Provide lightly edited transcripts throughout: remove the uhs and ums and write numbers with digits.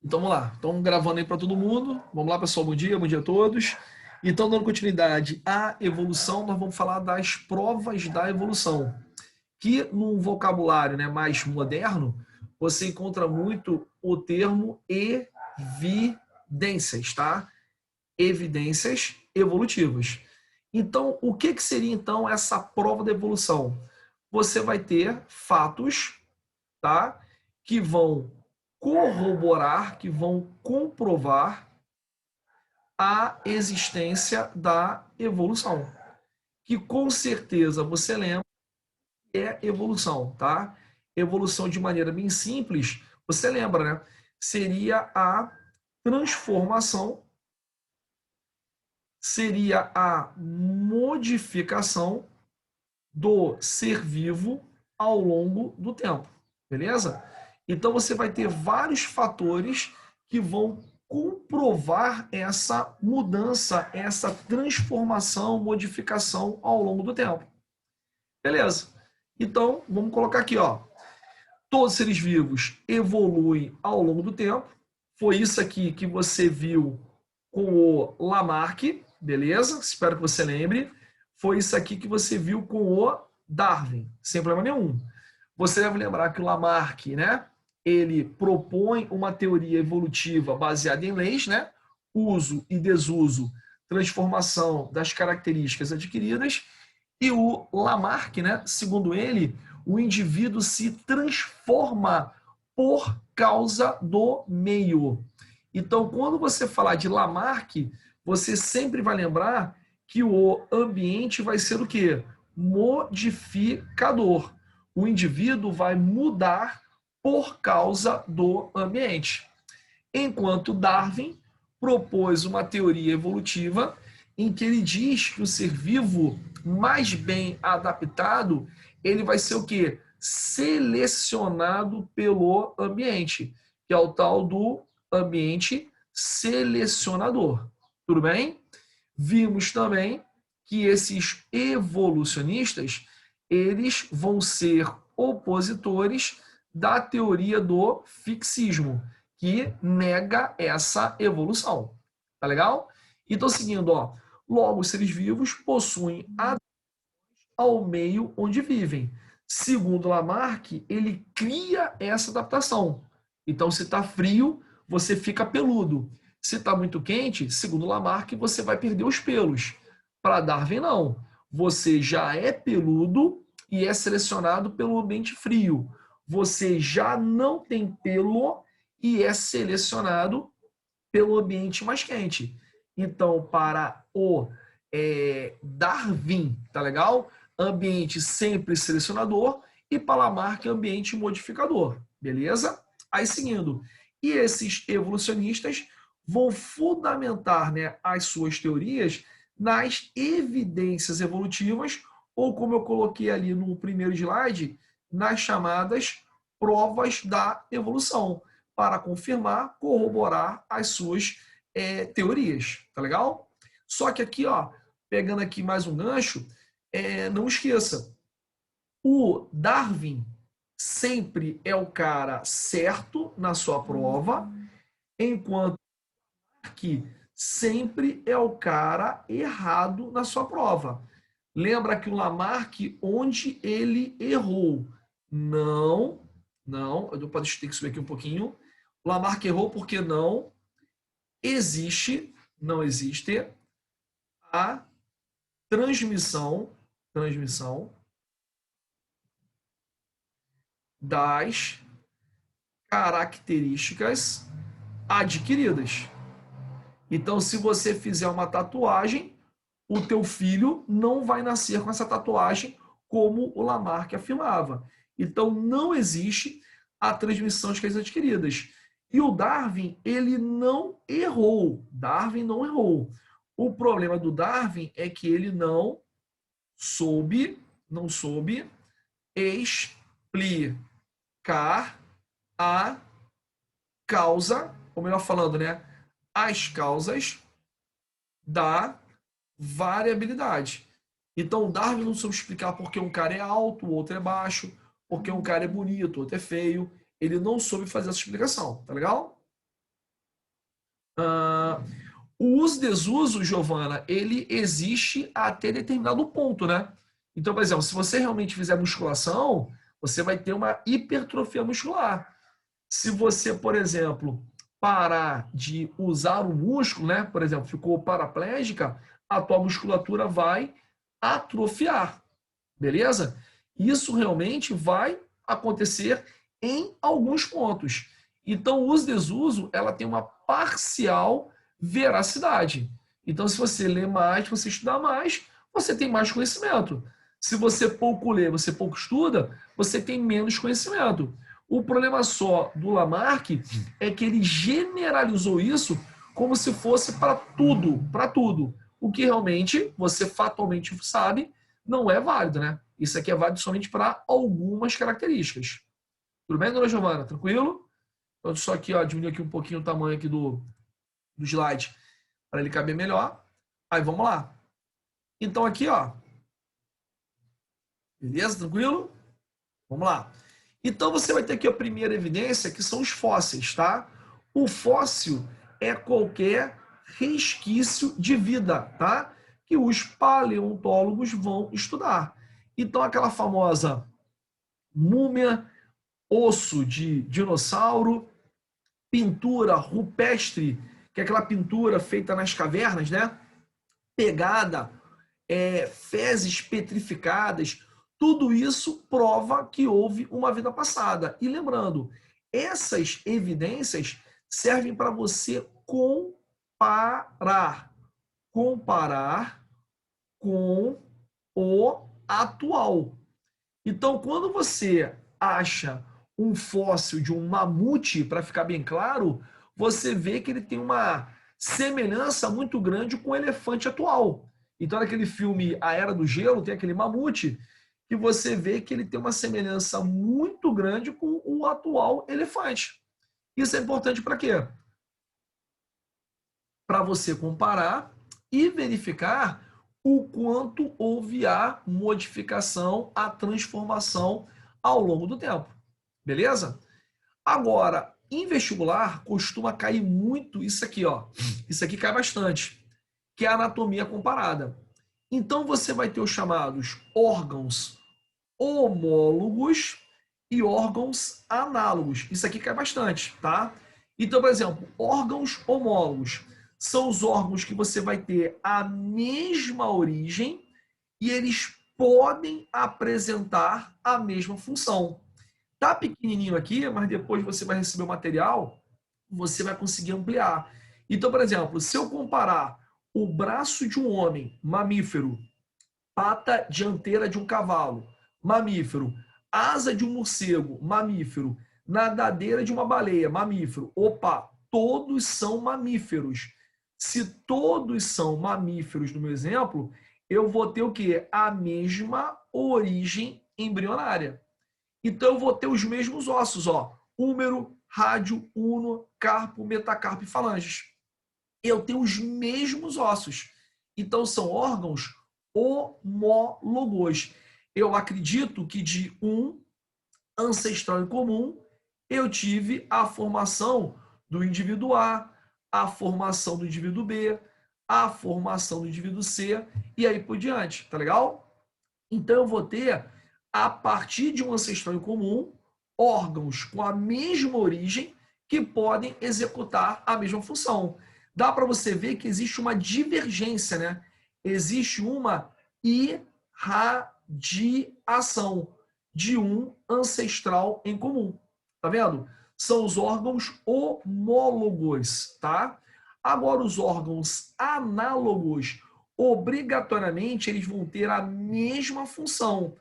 Então vamos lá, estamos gravando aí para todo mundo. Vamos lá, pessoal, bom dia a todos. Então, dando continuidade à evolução, nós vamos falar das provas da evolução, que no vocabulário, né, mais moderno, você encontra muito o termo evidências, tá? Evidências evolutivas. Então, o que seria então essa prova da evolução? Você vai ter fatos, tá? Que vão corroborar, que vão comprovar a existência da evolução. Que com certeza você lembra que é evolução, tá? Evolução de maneira bem simples, você lembra, né? Seria a transformação, seria a modificação do ser vivo ao longo do tempo, beleza? Então você vai ter vários fatores que vão comprovar essa mudança, essa transformação, modificação ao longo do tempo. Beleza? Então, vamos colocar aqui, ó. Todos os seres vivos evoluem ao longo do tempo. Foi isso aqui que você viu com o Lamarck, beleza? Espero que você lembre. Foi isso aqui que você viu com o Darwin, sem problema nenhum. Você deve lembrar que o Lamarck, né? Ele propõe uma teoria evolutiva baseada em leis, né? Uso e desuso, transformação das características adquiridas. E o Lamarck, né? Segundo ele, o indivíduo se transforma por causa do meio. Então, quando você falar de Lamarck, você sempre vai lembrar que o ambiente vai ser o quê? Modificador. O indivíduo vai mudar por causa do ambiente. Enquanto Darwin propôs uma teoria evolutiva em que ele diz que o ser vivo mais bem adaptado, ele vai ser o quê? Selecionado pelo ambiente, que é o tal do ambiente selecionador. Tudo bem? Vimos também que esses evolucionistas, eles vão ser opositores da teoria do fixismo, que nega essa evolução. Tá legal? Então, seguindo, ó, logo os seres vivos possuem ao meio onde vivem. Segundo Lamarck, ele cria essa adaptação. Então, se está frio, você fica peludo. Se está muito quente, segundo Lamarck, você vai perder os pelos. Para Darwin, não. Você já é peludo e é selecionado pelo ambiente frio. Você já não tem pelo e é selecionado pelo ambiente mais quente. Então, para o Darwin, tá legal? Ambiente sempre selecionador e para Lamarck, ambiente modificador, beleza? Aí, seguindo, e esses evolucionistas vão fundamentar, né, as suas teorias nas evidências evolutivas, ou como eu coloquei ali no primeiro slide, nas chamadas provas da evolução, para confirmar, corroborar as suas teorias, tá legal? Só que aqui, ó, pegando aqui mais um gancho, não esqueça, o Darwin sempre é o cara certo na sua prova, enquanto que sempre é o cara errado na sua prova. Lembra que o Lamarck, onde ele errou? Não, eu ter que subir aqui um pouquinho. O Lamarck errou porque não existe a transmissão das características adquiridas. Então, se você fizer uma tatuagem, o teu filho não vai nascer com essa tatuagem, como o Lamarck afirmava. Então, não existe a transmissão de características adquiridas. E o Darwin, ele não errou. Darwin não errou. O problema do Darwin é que ele não soube explicar a causa, ou melhor falando, né, as causas da variabilidade. Então, o Darwin não soube explicar porque um cara é alto, o outro é baixo, porque um cara é bonito, o outro é feio. Ele não soube fazer essa explicação, tá legal? Ah, o uso-desuso, Giovana, ele existe até determinado ponto, né? Então, por exemplo, se você realmente fizer musculação, você vai ter uma hipertrofia muscular. Se você, por exemplo, parar de usar o músculo, né? Por exemplo, ficou paraplégica, a tua musculatura vai atrofiar, beleza? Isso realmente vai acontecer em alguns pontos. Então, o uso-desuso, ela tem uma parcial veracidade. Então, se você lê mais, se você estudar mais, você tem mais conhecimento. Se você pouco lê, você pouco estuda, você tem menos conhecimento. O problema só do Lamarck é que ele generalizou isso como se fosse para tudo, para tudo. O que realmente você fatalmente sabe não é válido, né? Isso aqui é válido somente para algumas características. Tudo bem, dona Giovana? Tranquilo? Então, só aqui, ó, diminuir aqui um pouquinho o tamanho aqui do slide para ele caber melhor. Aí, vamos lá. Então, aqui, ó. Beleza? Tranquilo? Vamos lá. Então, você vai ter aqui a primeira evidência, que são os fósseis, tá? O fóssil é qualquer resquício de vida, tá? Que os paleontólogos vão estudar. Então, aquela famosa múmia, osso de dinossauro, pintura rupestre, que é aquela pintura feita nas cavernas, né? Pegada, fezes petrificadas, tudo isso prova que houve uma vida passada. E lembrando, essas evidências servem para você comparar com o atual. Então, quando você acha um fóssil de um mamute, para ficar bem claro, você vê que ele tem uma semelhança muito grande com o elefante atual. Então, naquele filme A Era do Gelo, tem aquele mamute que você vê que ele tem uma semelhança muito grande com o atual elefante. Isso é importante para quê? Para você comparar e verificar o quanto houve a modificação, a transformação ao longo do tempo. Beleza? Agora, em vestibular, costuma cair muito isso aqui, ó. Isso aqui cai bastante, que é a anatomia comparada. Então, você vai ter os chamados órgãos homólogos e órgãos análogos. Isso aqui cai bastante, tá? Então, por exemplo, órgãos homólogos são os órgãos que você vai ter a mesma origem e eles podem apresentar a mesma função. Tá pequenininho aqui, mas depois você vai receber o material, você vai conseguir ampliar. Então, por exemplo, se eu comparar o braço de um homem mamífero, pata dianteira de um cavalo, mamífero, asa de um morcego, mamífero, nadadeira de uma baleia, mamífero. Opa, todos são mamíferos. Se todos são mamíferos no meu exemplo, eu vou ter o quê? A mesma origem embrionária. Então eu vou ter os mesmos ossos, ó, húmero, rádio, uno, carpo, metacarpo e falanges. Eu tenho os mesmos ossos. Então são órgãos homólogos. Eu acredito que de um ancestral em comum eu tive a formação do indivíduo a formação do indivíduo B, a formação do indivíduo C e aí por diante, tá legal? Então eu vou ter, a partir de um ancestral em comum, órgãos com a mesma origem que podem executar a mesma função. Dá para você ver que existe uma divergência, né? Existe uma irradiação de um ancestral em comum. Tá vendo? São os órgãos homólogos, tá? Agora, os órgãos análogos, obrigatoriamente, eles vão ter a mesma função,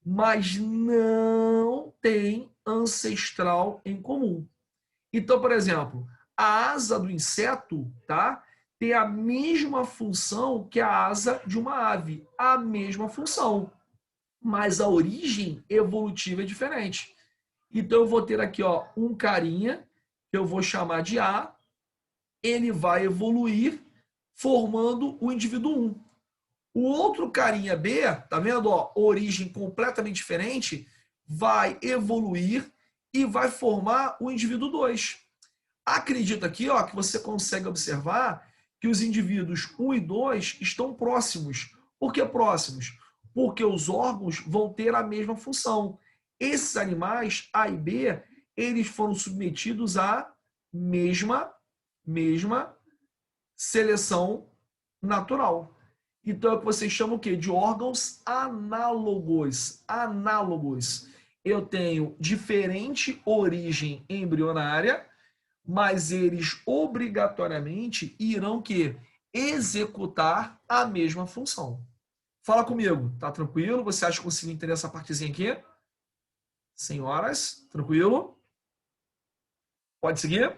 mas não tem ancestral em comum. Então, por exemplo, a asa do inseto, tá? Tem a mesma função que a asa de uma ave, a mesma função, mas a origem evolutiva é diferente. Então eu vou ter aqui, ó, um carinha que eu vou chamar de A, ele vai evoluir formando o indivíduo 1. O outro carinha B, tá vendo, ó, origem completamente diferente, vai evoluir e vai formar o indivíduo 2. Acredita aqui, ó, que você consegue observar que os indivíduos 1 e 2 estão próximos. Por que próximos? Porque os órgãos vão ter a mesma função. Esses animais, A e B, eles foram submetidos à mesma seleção natural. Então é o que vocês chamam o quê? De órgãos análogos. Análogos. Eu tenho diferente origem embrionária, mas eles obrigatoriamente irão que executar a mesma função. Fala comigo, tá tranquilo? Você acha que conseguiu entender essa partezinha aqui? Senhoras, tranquilo? Pode seguir?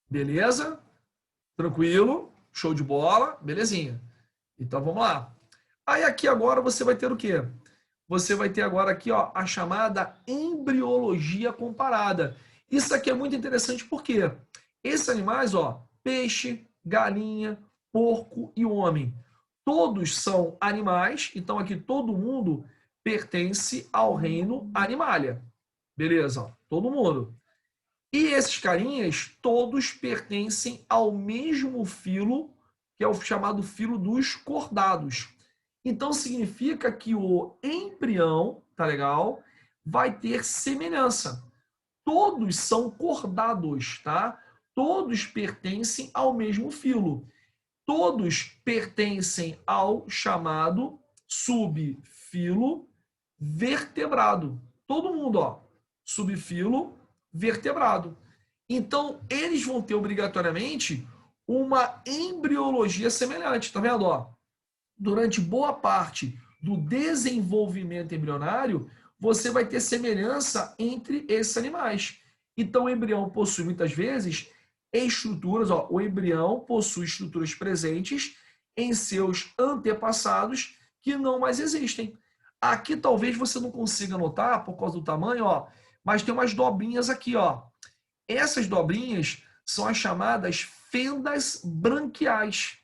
Beleza? Tranquilo? Show de bola? Belezinha. Então vamos lá. Aí aqui agora você vai ter o quê? Você vai ter agora aqui, ó, a chamada embriologia comparada. Isso aqui é muito interessante porque esses animais, ó, peixe, galinha, porco e homem, todos são animais, então aqui todo mundo pertence ao reino animalia. Beleza? Ó, todo mundo. E esses carinhas, todos pertencem ao mesmo filo, que é o chamado filo dos cordados. Então significa que o embrião, tá legal? Vai ter semelhança. Todos são cordados, tá? Todos pertencem ao mesmo filo. Todos pertencem ao chamado subfilo vertebrado. Todo mundo, ó, subfilo vertebrado. Então, eles vão ter obrigatoriamente uma embriologia semelhante, tá vendo, ó? Durante boa parte do desenvolvimento embrionário, você vai ter semelhança entre esses animais. Então, o embrião possui muitas vezes estruturas, ó, o embrião possui estruturas presentes em seus antepassados que não mais existem. Aqui talvez você não consiga notar por causa do tamanho, ó, mas tem umas dobrinhas aqui, ó. Essas dobrinhas são as chamadas fendas branquiais.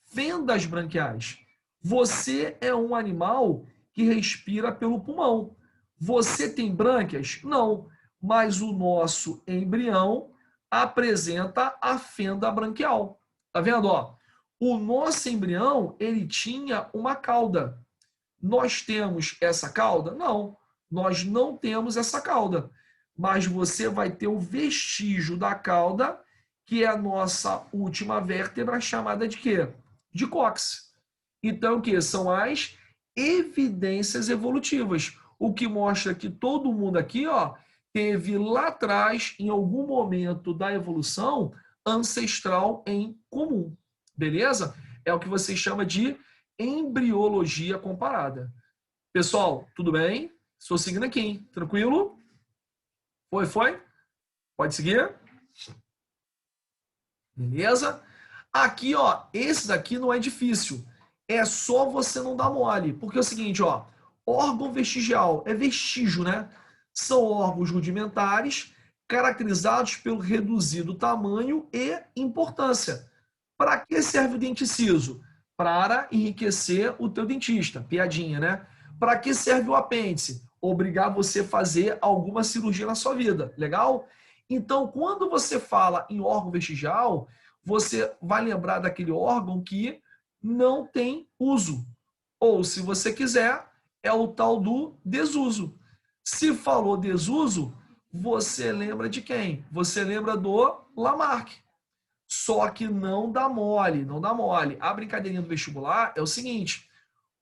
Fendas branquiais. Você é um animal que respira pelo pulmão. Você tem brânquias? Não. Mas o nosso embrião apresenta a fenda branquial. Tá vendo? Ó? O nosso embrião, ele tinha uma cauda. Nós temos essa cauda? Não. Nós não temos essa cauda. Mas você vai ter o vestígio da cauda, que é a nossa última vértebra, chamada de quê? De cóccix. Então, o que? São as evidências evolutivas. O que mostra que todo mundo aqui, ó, teve lá atrás, em algum momento da evolução, ancestral em comum. Beleza? É o que você chama de embriologia comparada. Pessoal, tudo bem? Estou seguindo aqui, hein? Tranquilo? Foi? Pode seguir? Beleza? Aqui, ó, esse daqui não é difícil. É só você não dar mole. Porque é o seguinte, ó, órgão vestigial é vestígio, né? São órgãos rudimentares caracterizados pelo reduzido tamanho e importância. Para que serve o dente ciso? Para enriquecer o teu dentista. Piadinha, né? Para que serve o apêndice? Obrigar você a fazer alguma cirurgia na sua vida. Legal? Então, quando você fala em órgão vestigial, você vai lembrar daquele órgão que não tem uso. Ou, se você quiser, é o tal do desuso. Se falou desuso, você lembra de quem? Você lembra do Lamarck. Só que não dá mole, não dá mole. A brincadeirinha do vestibular é o seguinte,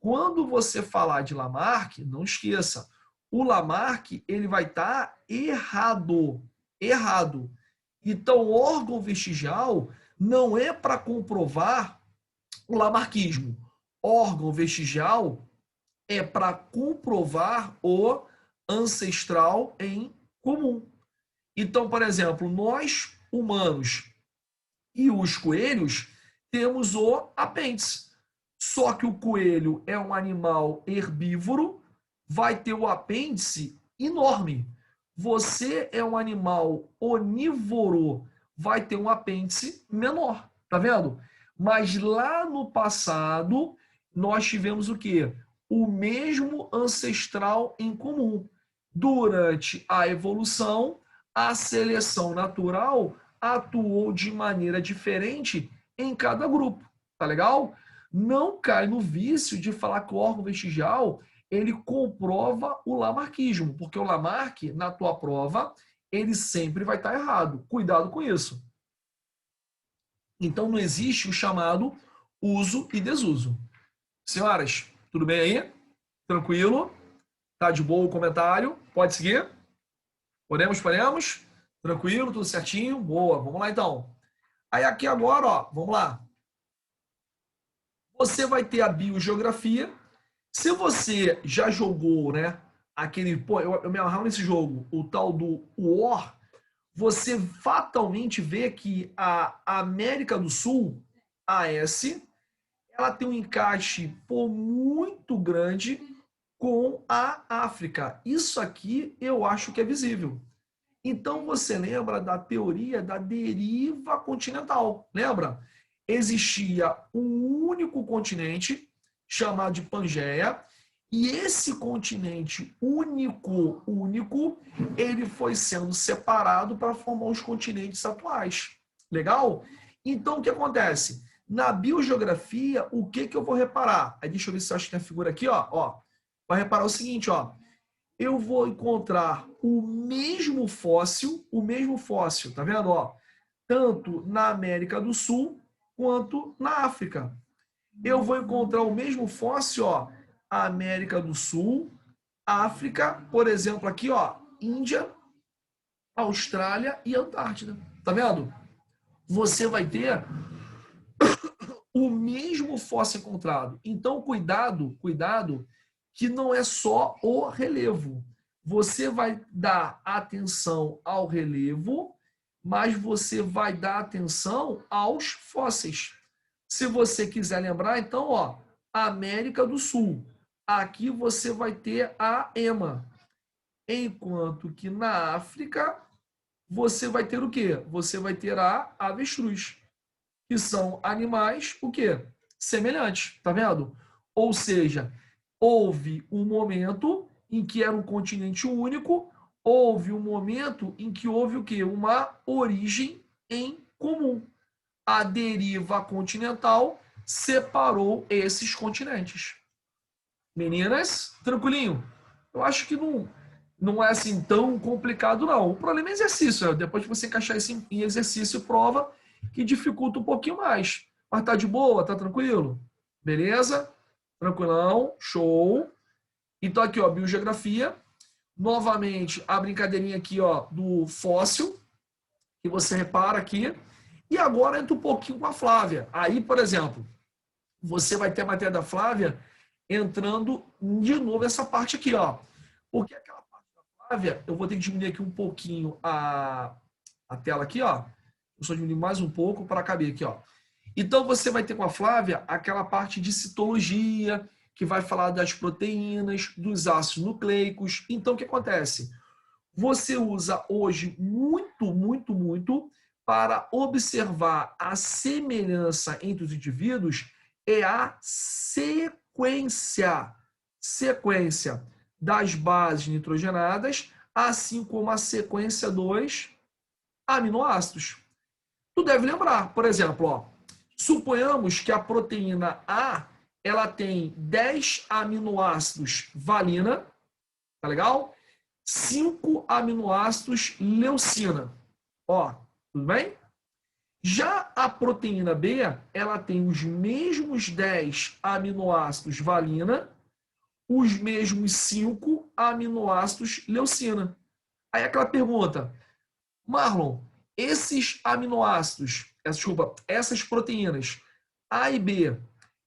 quando você falar de Lamarck, não esqueça, o Lamarck ele vai estar errado. Errado. Então, o órgão vestigial não é para comprovar o lamarquismo. Órgão vestigial é para comprovar o ancestral em comum. Então, por exemplo, nós humanos e os coelhos temos o apêndice. Só que o coelho é um animal herbívoro, vai ter o apêndice enorme. Você é um animal onívoro, vai ter um apêndice menor, tá vendo? Mas lá no passado, nós tivemos o quê? O mesmo ancestral em comum. Durante a evolução, A seleção natural atuou de maneira diferente em cada grupo, tá legal? Não cai no vício de falar que o órgão vestigial ele comprova o lamarquismo, porque o Lamarck, na tua prova, ele sempre vai estar errado. Cuidado com isso. Então não existe o chamado uso e desuso. Senhoras, tudo bem aí? Tranquilo? Tá de boa o comentário? Pode seguir? Podemos, podemos? Tranquilo, tudo certinho? Boa, vamos lá então. Aí aqui agora, ó, vamos lá. Você vai ter a biogeografia. Se você já jogou, né, aquele, pô, eu me amarro nesse jogo, o tal do War, você fatalmente vê que a América do Sul, AS, ela tem um encaixe pô, muito grande com a África. Isso aqui eu acho que é visível. Então você lembra da teoria da deriva continental? Lembra? Existia um único continente chamado de Pangeia, e esse continente único, ele foi sendo separado para formar os continentes atuais. Legal? Então o que acontece? Na biogeografia, o que eu vou reparar? Aí deixa eu ver se eu acho que tem a figura aqui, ó. Vai reparar o seguinte, ó. Eu vou encontrar o mesmo fóssil, tá vendo, ó? Tanto na América do Sul quanto na África. Eu vou encontrar o mesmo fóssil, ó, América do Sul, África, por exemplo, aqui, ó, Índia, Austrália e Antártida. Tá vendo? Você vai ter o mesmo fóssil encontrado. Então, cuidado, que não é só o relevo. Você vai dar atenção ao relevo, mas você vai dar atenção aos fósseis. Se você quiser lembrar, então, ó, América do Sul. Aqui você vai ter a ema. Enquanto que na África, você vai ter o quê? Você vai ter a avestruz, que são animais, o quê? Semelhantes, tá vendo? Ou seja, houve um momento em que era um continente único, houve um momento em que houve o quê? Uma origem em comum. A deriva continental separou esses continentes. Meninas, tranquilinho? Eu acho que não é assim tão complicado, não. O problema é exercício. Depois de você encaixar isso em exercício e prova, que dificulta um pouquinho mais. Mas tá de boa, tá tranquilo? Beleza? Tranquilão, show. Então aqui, ó, biogeografia. Novamente, a brincadeirinha aqui, ó, do fóssil, que você repara aqui. E agora entra um pouquinho com a Flávia. Aí, por exemplo, você vai ter a matéria da Flávia entrando de novo essa parte aqui, ó. Porque aquela parte da Flávia, eu vou ter que diminuir aqui um pouquinho a tela aqui, ó. Eu só diminuir mais um pouco para caber aqui, ó. Então você vai ter com a Flávia aquela parte de citologia, que vai falar das proteínas, dos ácidos nucleicos. Então o que acontece? Você usa hoje muito para observar a semelhança entre os indivíduos é a sequência das bases nitrogenadas, assim como a sequência dos aminoácidos. Tu deve lembrar, por exemplo, ó, suponhamos que a proteína A ela tem 10 aminoácidos valina, tá legal? 5 aminoácidos leucina. Ó, tudo bem? Já a proteína B, ela tem os mesmos 10 aminoácidos valina, os mesmos 5 aminoácidos leucina. Aí aquela pergunta, Marlon, esses aminoácidos, essas proteínas A e B,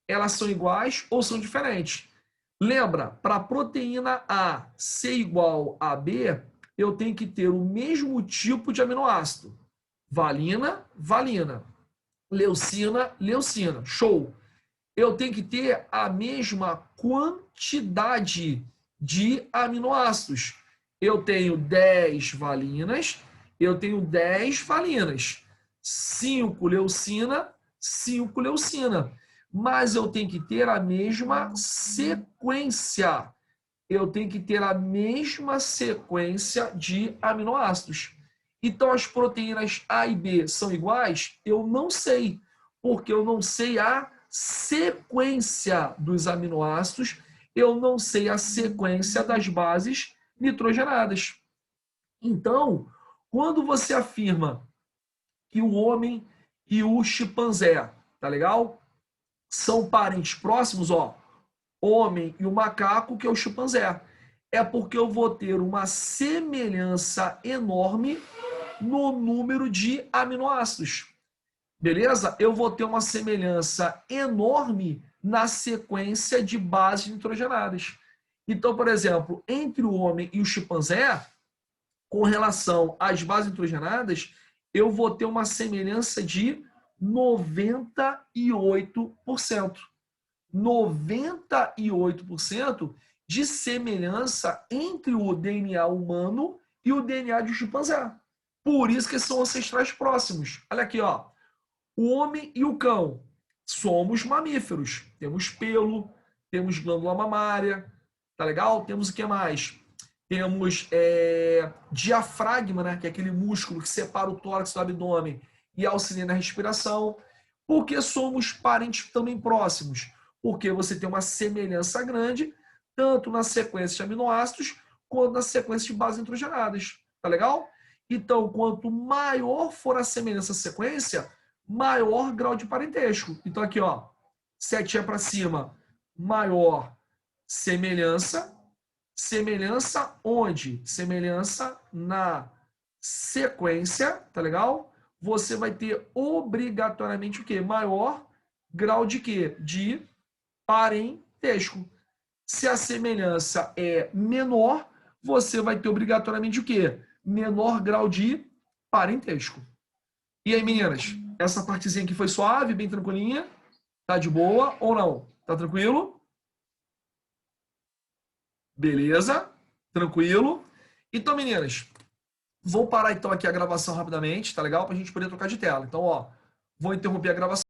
elas são iguais ou são diferentes? Lembra, para a proteína A ser igual a B, eu tenho que ter o mesmo tipo de aminoácido. Valina, valina. Leucina, leucina. Show! Eu tenho que ter a mesma quantidade de aminoácidos. Eu tenho 10 valinas, eu tenho 10 valinas. 5 leucina, 5 leucina. Mas eu tenho que ter a mesma sequência. Eu tenho que ter a mesma sequência de aminoácidos. Então, as proteínas A e B são iguais? Eu não sei, porque eu não sei a sequência dos aminoácidos, eu não sei a sequência das bases nitrogenadas. Então, quando você afirma que o homem e o chimpanzé, tá legal? São parentes próximos, ó, homem e o macaco, que é o chimpanzé. É porque eu vou ter uma semelhança enorme no número de aminoácidos. Beleza? Eu vou ter uma semelhança enorme na sequência de bases nitrogenadas. Então, por exemplo, entre o homem e o chimpanzé, com relação às bases nitrogenadas, eu vou ter uma semelhança de 98%. 98% de semelhança entre o DNA humano e o DNA de um chimpanzé. Por isso que são ancestrais próximos. Olha aqui, ó. O homem e o cão somos mamíferos. Temos pelo, temos glândula mamária, tá legal? Temos o que mais? Temos diafragma, né? Que é aquele músculo que separa o tórax do abdômen e auxilia na respiração. Por que somos parentes também próximos? Porque você tem uma semelhança grande, tanto na sequência de aminoácidos, quanto na sequência de bases nitrogenadas. Tá legal? Então, quanto maior for a semelhança à sequência, maior grau de parentesco. Então, aqui, ó, setinha para cima, maior semelhança. Semelhança onde? Semelhança na sequência, tá legal? Você vai ter obrigatoriamente o quê? Maior grau de quê? De parentesco. Se a semelhança é menor, você vai ter obrigatoriamente o quê? Menor grau de parentesco. E aí, meninas? Essa partezinha aqui foi suave, bem tranquilinha? Tá de boa ou não? Tá tranquilo? Beleza? Tranquilo? Então, meninas, vou parar então aqui a gravação rapidamente, tá legal? Pra gente poder trocar de tela. Então, ó, vou interromper a gravação.